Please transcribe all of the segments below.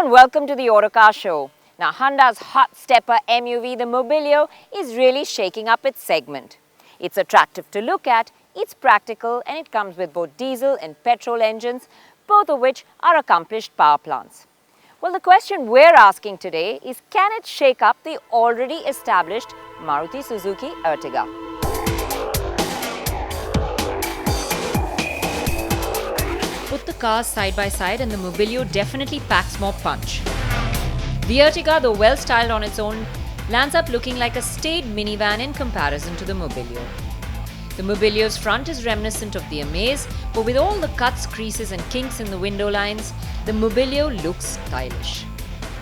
and welcome to the Autocar show. Now Honda's hot stepper MUV, the Mobilio, is really shaking up its segment. It's attractive to look at, it's practical, and it comes with both diesel and petrol engines, both of which are accomplished power plants. Well, the question we're asking today is, can it shake up the already established Maruti Suzuki Ertiga? Put the cars side by side and the Mobilio definitely packs more punch. The Ertiga, though well styled on its own, lands up looking like a staid minivan in comparison to the Mobilio. The Mobilio's front is reminiscent of the Amaze, but with all the cuts, creases and kinks in the window lines, the Mobilio looks stylish.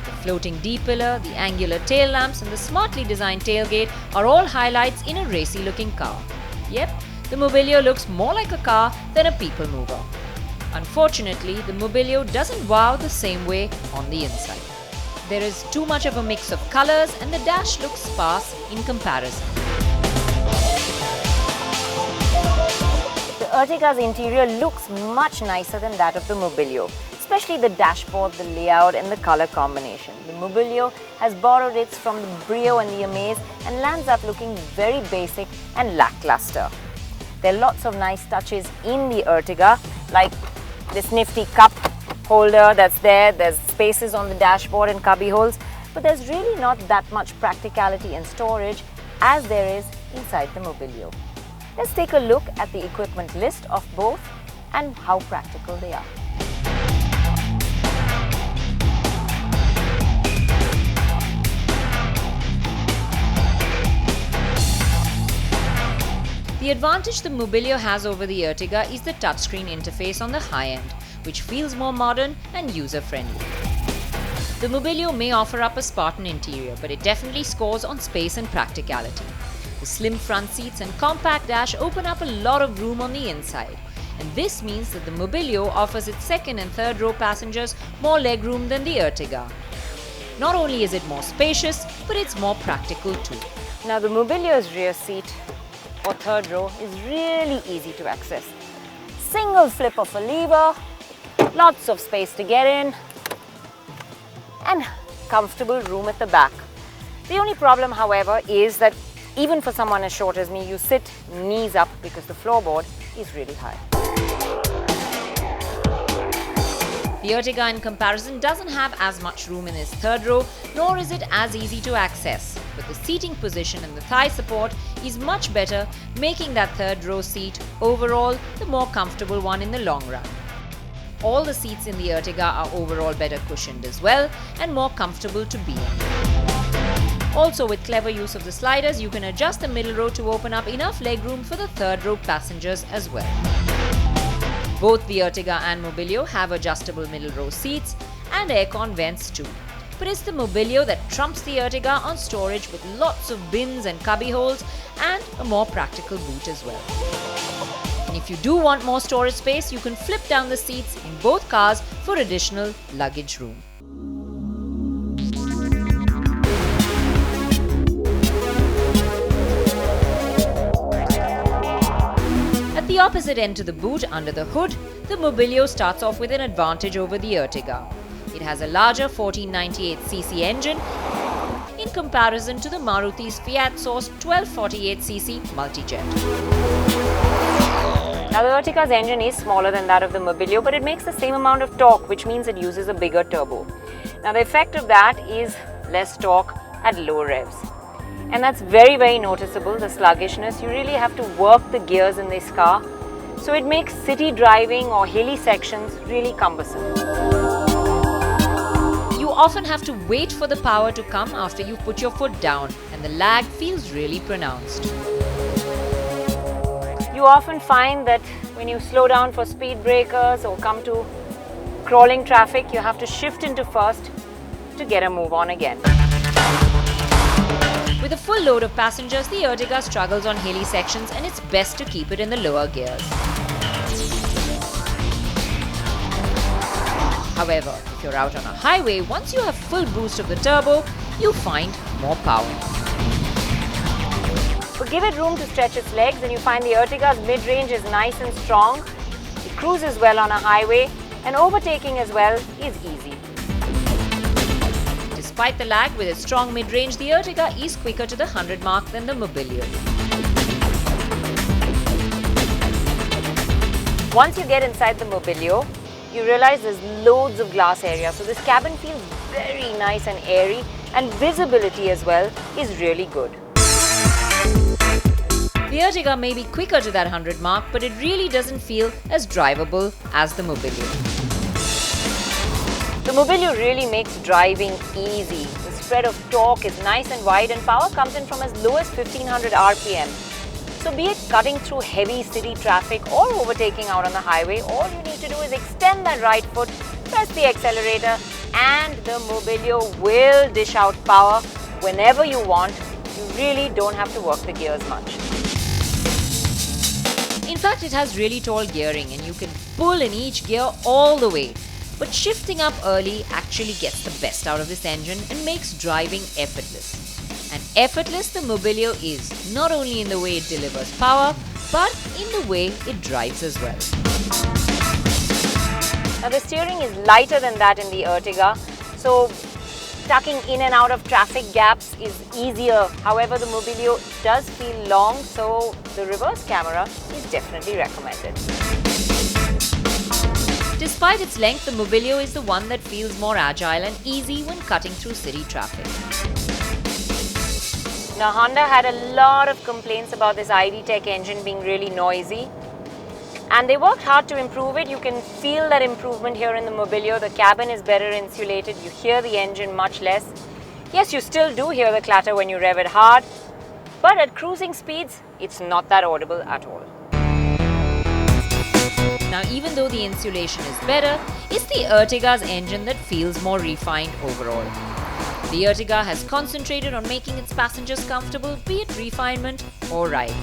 The floating D-pillar, the angular tail lamps and the smartly designed tailgate are all highlights in a racy looking car. Yep, the Mobilio looks more like a car than a people mover. Unfortunately, the Mobilio doesn't wow the same way on the inside. There is too much of a mix of colors and the dash looks sparse in comparison. The Ertiga's interior looks much nicer than that of the Mobilio, especially the dashboard, the layout and the color combination. The Mobilio has borrowed it from the Brio and the Amaze and lands up looking very basic and lackluster. There are lots of nice touches in the Ertiga, like this nifty cup holder that's there, there's spaces on the dashboard and cubby holes, but there's really not that much practicality and storage as there is inside the Mobilio. Let's take a look at the equipment list of both and how practical they are. The advantage the Mobilio has over the Ertiga is the touchscreen interface on the high end, which feels more modern and user-friendly. The Mobilio may offer up a Spartan interior, but it definitely scores on space and practicality. The slim front seats and compact dash open up a lot of room on the inside, and this means that the Mobilio offers its second and third row passengers more legroom than the Ertiga. Not only is it more spacious, but it's more practical too. Now the Mobilio's rear seat or third row is really easy to access. Single flip of a lever, lots of space to get in, and comfortable room at the back. The only problem, however, is that even for someone as short as me, you sit knees up because the floorboard is really high. The Ertiga in comparison doesn't have as much room in its third row, nor is it as easy to access, but the seating position and the thigh support is much better, making that third row seat overall the more comfortable one in the long run. All the seats in the Ertiga are overall better cushioned as well and more comfortable to be in. Also, with clever use of the sliders, you can adjust the middle row to open up enough legroom for the third row passengers as well. Both the Ertiga and Mobilio have adjustable middle row seats and aircon vents too. But it's the Mobilio that trumps the Ertiga on storage with lots of bins and cubby holes and a more practical boot as well. And if you do want more storage space, you can flip down the seats in both cars for additional luggage room. At the opposite end to the boot, under the hood, the Mobilio starts off with an advantage over the Ertiga. It has a larger 1498cc engine in comparison to the Maruti's Fiat-sourced 1248cc multijet. Now the Ertiga's engine is smaller than that of the Mobilio, but it makes the same amount of torque, which means it uses a bigger turbo. Now the effect of that is less torque at low revs. And that's very, very noticeable, the sluggishness. You really have to work the gears in this car. So it makes city driving or hilly sections really cumbersome. You often have to wait for the power to come after you put your foot down, and the lag feels really pronounced. You often find that when you slow down for speed breakers or come to crawling traffic, you have to shift into first to get a move on again. With a full load of passengers, the Ertiga struggles on hilly sections and it's best to keep it in the lower gears. However, if you're out on a highway, once you have full boost of the turbo, you find more power. But give it room to stretch its legs and you find the Ertiga's mid-range is nice and strong. It cruises well on a highway and overtaking as well is easy. Despite the lag, with its strong mid-range, the Ertiga is quicker to the 100 mark than the Mobilio. Once you get inside the Mobilio, you realize there's loads of glass area. So this cabin feels very nice and airy, and visibility as well is really good. The Ertiga may be quicker to that 100 mark, but it really doesn't feel as drivable as the Mobilio. The Mobilio really makes driving easy. The spread of torque is nice and wide, and power comes in from as low as 1500 RPM. So be it cutting through heavy city traffic or overtaking out on the highway, all you need to do is extend that right foot, press the accelerator, and the Mobilio will dish out power whenever you want. You really don't have to work the gears much. In fact, it has really tall gearing and you can pull in each gear all the way. But shifting up early actually gets the best out of this engine and makes driving effortless. And effortless the Mobilio is, not only in the way it delivers power, but in the way it drives as well. Now the steering is lighter than that in the Ertiga, so tucking in and out of traffic gaps is easier. However, the Mobilio does feel long, so the reverse camera is definitely recommended. Despite its length, the Mobilio is the one that feels more agile and easy when cutting through city traffic. Now, Honda had a lot of complaints about this ID Tech engine being really noisy, and they worked hard to improve it. You can feel that improvement here in the Mobilio. The cabin is better insulated. You hear the engine much less. Yes, you still do hear the clatter when you rev it hard, but at cruising speeds, it's not that audible at all. Now, even though the insulation is better, it's the Ertiga's engine that feels more refined overall. The Ertiga has concentrated on making its passengers comfortable, be it refinement or ride.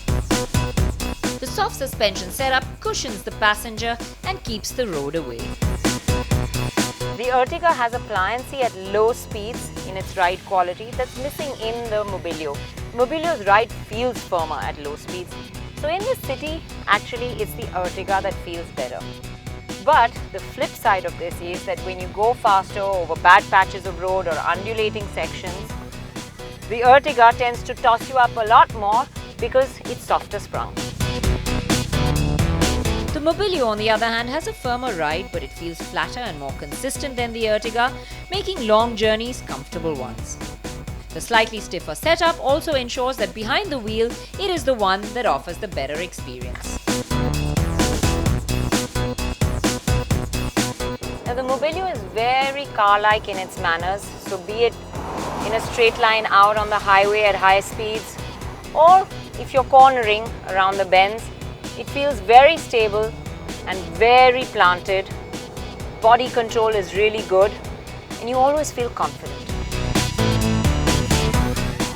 The soft suspension setup cushions the passenger and keeps the road away. The Ertiga has a pliancy at low speeds in its ride quality that's missing in the Mobilio. Mobilio's ride feels firmer at low speeds. So in the city, actually it's the Ertiga that feels better. But the flip side of this is that when you go faster over bad patches of road or undulating sections, the Ertiga tends to toss you up a lot more because it's softer sprung. The Mobilio, on the other hand, has a firmer ride, but it feels flatter and more consistent than the Ertiga, making long journeys comfortable ones. The slightly stiffer setup also ensures that behind the wheel, it is the one that offers the better experience. Now, the Mobilio is very car-like in its manners, so be it in a straight line out on the highway at high speeds, or if you're cornering around the bends, it feels very stable and very planted. Body control is really good, and you always feel confident.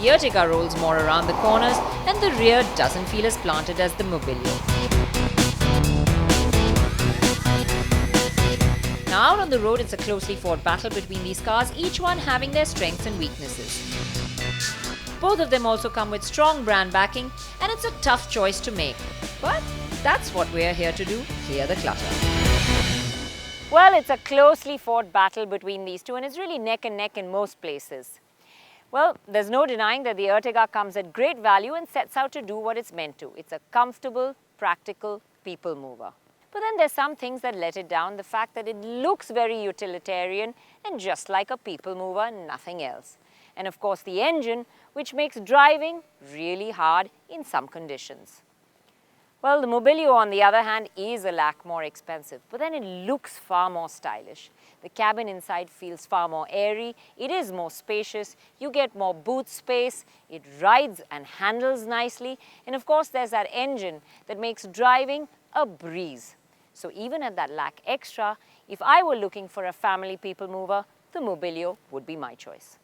The Ertiga rolls more around the corners, and the rear doesn't feel as planted as the Mobilio. Now out on the road, it's a closely fought battle between these cars, each one having their strengths and weaknesses. Both of them also come with strong brand backing, and it's a tough choice to make. But that's what we're here to do, clear the clutter. Well, it's a closely fought battle between these two, and it's really neck and neck in most places. Well, there's no denying that the Ertiga comes at great value and sets out to do what it's meant to. It's a comfortable, practical people mover. But then there's some things that let it down. The fact that it looks very utilitarian and just like a people mover, nothing else. And of course the engine, which makes driving really hard in some conditions. Well, the Mobilio, on the other hand, is a lack more expensive, but then it looks far more stylish. The cabin inside feels far more airy, it is more spacious, you get more boot space, it rides and handles nicely, and of course there's that engine that makes driving a breeze. So even at that lack extra, if I were looking for a family people mover, the Mobilio would be my choice.